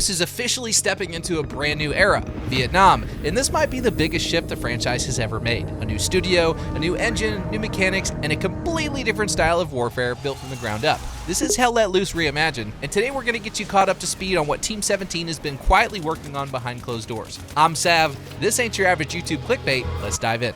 Loose is officially stepping into a brand new era, Vietnam, and this might be the biggest shift the franchise has ever made. A new studio, a new engine, new mechanics, and a completely different style of warfare built from the ground up. This is Hell Let Loose reimagined, and today we're going to get you caught up to speed on what Team 17 has been quietly working on behind closed doors. I'm Sav, this ain't your average YouTube clickbait, let's dive in.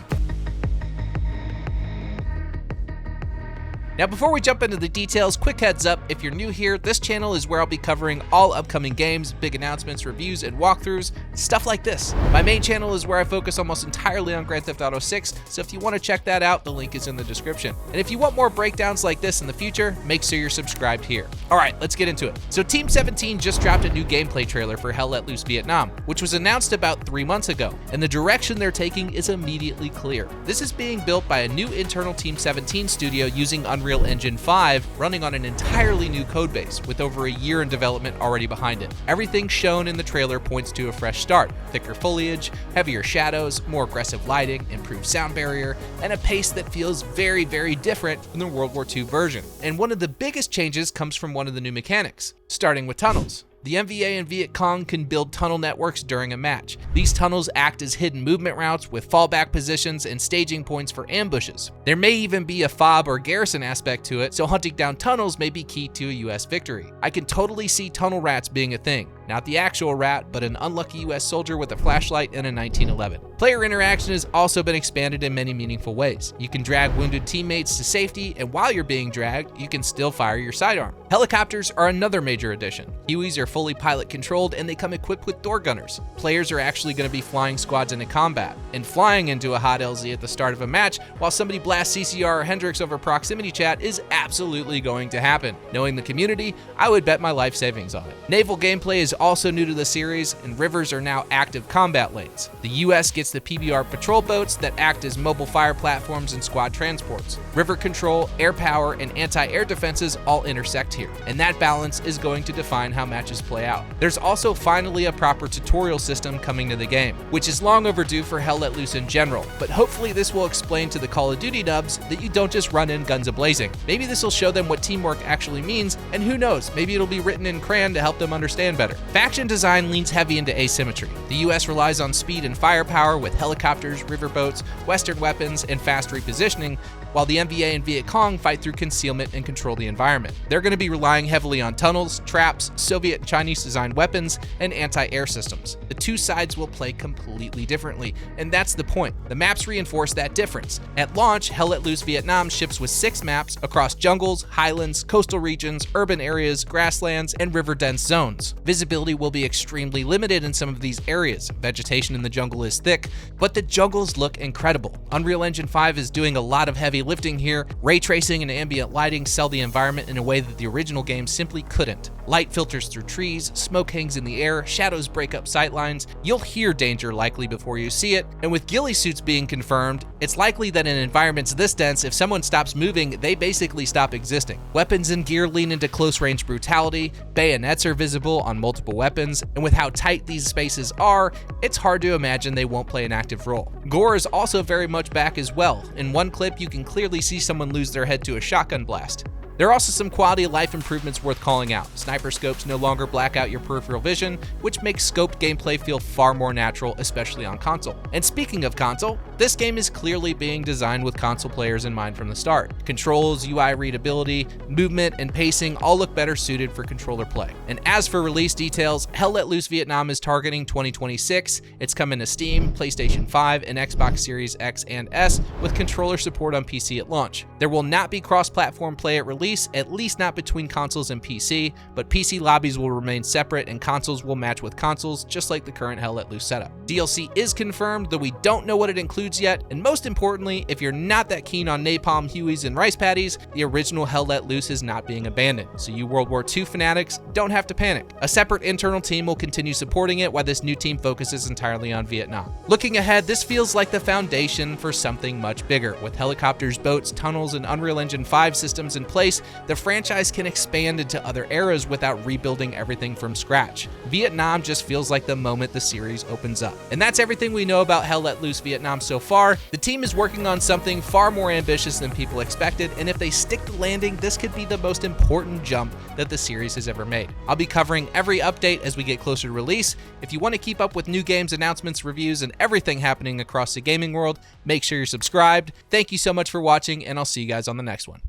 Now before we jump into the details, quick heads up, if you're new here, this channel is where I'll be covering all upcoming games, big announcements, reviews, and walkthroughs, stuff like this. My main channel is where I focus almost entirely on Grand Theft Auto 6, so if you want to check that out, the link is in the description. And if you want more breakdowns like this in the future, make sure you're subscribed here. Alright, let's get into it. So Team 17 just dropped a new gameplay trailer for Hell Let Loose Vietnam, which was announced about 3 months ago, and the direction they're taking is immediately clear. This is being built by a new internal Team 17 studio using Unreal Engine 5, running on an entirely new codebase, with over a year in development already behind it. Everything shown in the trailer points to a fresh start: thicker foliage, heavier shadows, more aggressive lighting, improved sound barrier, and a pace that feels very, very different from the World War II version. And one of the biggest changes comes from one of the new mechanics, starting with tunnels. The MVA and Viet Cong can build tunnel networks during a match. These tunnels act as hidden movement routes with fallback positions and staging points for ambushes. There may even be a FOB or garrison aspect to it, so hunting down tunnels may be key to a US victory. I can totally see tunnel rats being a thing. Not the actual rat, but an unlucky US soldier with a flashlight in a 1911. Player interaction has also been expanded in many meaningful ways. You can drag wounded teammates to safety, and while you're being dragged, you can still fire your sidearm. Helicopters are another major addition. Hueys are fully pilot controlled, and they come equipped with door gunners. Players are actually going to be flying squads into combat, and flying into a hot LZ at the start of a match while somebody blasts CCR or Hendrix over proximity chat is absolutely going to happen. Knowing the community, I would bet my life savings on it. Naval gameplay is also new to the series, and rivers are now active combat lanes. The US gets the PBR patrol boats that act as mobile fire platforms and squad transports. River control, air power, and anti-air defenses all intersect here, and that balance is going to define how matches play out. There's also finally a proper tutorial system coming to the game, which is long overdue for Hell Let Loose in general, but hopefully this will explain to the Call of Duty nubs that you don't just run in guns a-blazing. Maybe this will show them what teamwork actually means, and who knows, maybe it'll be written in crayon to help them understand better. Faction design leans heavy into asymmetry. The US relies on speed and firepower with helicopters, riverboats, western weapons, and fast repositioning, while the MVA and Viet Cong fight through concealment and control the environment. They're going to be relying heavily on tunnels, traps, Soviet and Chinese designed weapons, and anti-air systems. The two sides will play completely differently, and that's the point. The maps reinforce that difference. At launch, Hell Let Loose Vietnam ships with 6 maps across jungles, highlands, coastal regions, urban areas, grasslands, and river-dense zones. Visibility will be extremely limited in some of these areas. Vegetation in the jungle is thick, but the jungles look incredible. Unreal Engine 5 is doing a lot of heavy lifting here. Ray tracing and ambient lighting sell the environment in a way that the original game simply couldn't. Light filters through trees, smoke hangs in the air, shadows break up sightlines. You'll hear danger likely before you see it, and with ghillie suits being confirmed, it's likely that in environments this dense, if someone stops moving, they basically stop existing. Weapons and gear lean into close-range brutality, bayonets are visible on multiple weapons, and with how tight these spaces are, it's hard to imagine they won't play an active role. Gore is also very much back as well. In one clip, you can clearly see someone lose their head to a shotgun blast. There are also some quality of life improvements worth calling out. Sniper scopes no longer black out your peripheral vision, which makes scoped gameplay feel far more natural, especially on console. And speaking of console, this game is clearly being designed with console players in mind from the start. Controls, UI readability, movement, and pacing all look better suited for controller play. And as for release details, Hell Let Loose Vietnam is targeting 2026. It's coming to Steam, PlayStation 5, and Xbox Series X and S, with controller support on PC at launch. There will not be cross-platform play at release, at least not between consoles and PC, but PC lobbies will remain separate and consoles will match with consoles, just like the current Hell Let Loose setup. DLC is confirmed, though we don't know what it includes yet, and most importantly, if you're not that keen on napalm, Hueys, and rice patties, the original Hell Let Loose is not being abandoned, so you World War II fanatics don't have to panic. A separate internal team will continue supporting it while this new team focuses entirely on Vietnam. Looking ahead, this feels like the foundation for something much bigger. With helicopters, boats, tunnels, and Unreal Engine 5 systems in place, the franchise can expand into other eras without rebuilding everything from scratch. Vietnam just feels like the moment the series opens up. And that's everything we know about Hell Let Loose Vietnam so so far, the team is working on something far more ambitious than people expected, and if they stick the landing, this could be the most important jump that the series has ever made. I'll be covering every update as we get closer to release. If you want to keep up with new games, announcements, reviews, and everything happening across the gaming world, make sure you're subscribed. Thank you so much for watching, and I'll see you guys on the next one.